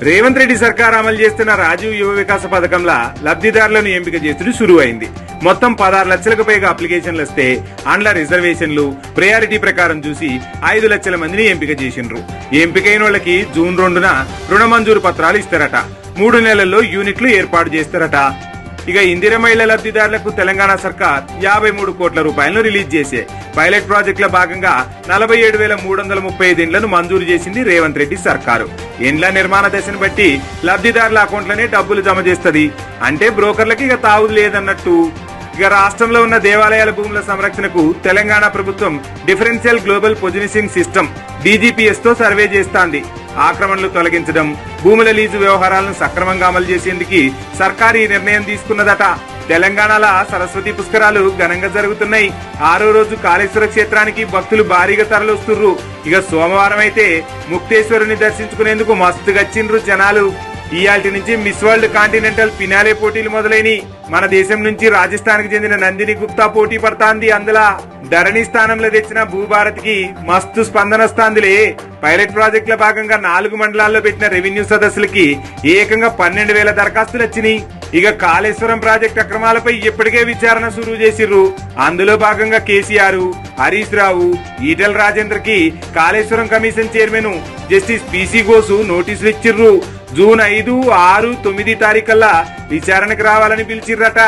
రేవంత్ రెడ్డి సర్కార్ అమలు చేస్తున్న రాజీవ్ యువ వికాస పథకంలో లబ్ధిదారులను ఎంపిక చేసుడు శురు అయింది. మొత్తం 16 లక్షలకు పైగా అప్లికేషన్లు వస్తే అండ్ల రిజర్వేషన్లు ప్రయారిటీ ప్రకారం చూసి 5 లక్షల మందిని ఎంపిక చేసిండ్రు. ఎంపికైన వాళ్ళకి జూన్ 2న రుణ మంజూరు పత్రాలు ఇస్తారట. 3 నెలల్లో యూనిట్లు ఏర్పాటు చేస్తారట. ఇక ఇందిర మహిళ లబ్ధిదారులకు తెలంగాణ సర్కార్ 53 కోట్ల రూపాయలను రిలీజ్ చేసే పైలట్ ప్రాజెక్టుల భాగంగా 47,335 ఇండ్లను మంజూరు చేసింది రేవంత్ రెడ్డి సర్కారు. ఇండ్ల నిర్మాణ దశను బట్టి లబ్ధిదారుల అకౌంట్లనే డబ్బులు జమ చేస్తది. అంటే బ్రోకర్లకి ఇక తావుదు లేదన్నట్టు. ఇక రాష్ట్రంలో ఉన్న దేవాలయాల భూముల సంరక్షణకు తెలంగాణ ప్రభుత్వం differential global positioning system DGPS తో సర్వే చేస్తాంది. ఆక్రమణలు తొలగించడం, భూముల లీజు వ్యవహారాలను సక్రమంగా అమలు చేసేందుకు సర్కారు ఈ నిర్ణయం తీసుకున్నదట. తెలంగాణలో సరస్వతి పుష్కరాలు ఘనంగా జరుగుతున్నాయి. 6వ రోజు కాళేశ్వర క్షేత్రానికి భక్తులు భారీగా తరలిస్తుర్రు. ఇక సోమవారం అయితే ముక్తేశ్వరుని దర్శించుకునేందుకు మస్తు గచ్చిండ్రు జనాలు. ఇయాల్టి నుంచి మిస్ వరల్డ్ కాంటినెంటల్ ఫినాలే పోటీలు మొదలైనవి. మన దేశం నుంచి రాజస్థాన్ కి చెందిన నందిని గుప్తా పోటీ పడతాంది. అందులో ధరణి స్థానంలో తెచ్చిన భూభారత్కి మస్తు స్పందన వస్తాందిలే. పైలట్ ప్రాజెక్టుల భాగంగా 4 మండలాల్లో పెట్టిన రెవెన్యూ సదస్సులకి ఏకంగా 12,000 దరఖాస్తులు వచ్చినాయి. ఇక కాళేశ్వరం ప్రాజెక్టు అక్రమాలపై ఇప్పటికే విచారణ సురువు చేసిర్రు. అందులో భాగంగా కేసీఆర్, హరీష్ రావు, ఈటెల రాజేందర్ కి Kaleshwaram commission chairman justice PC Ghosh నోటీసులు ఇచ్చిర్రు. జూన్ 5, 6, 9 తారీఖుల్లా విచారణకు రావాలని పిలిచిర్రట.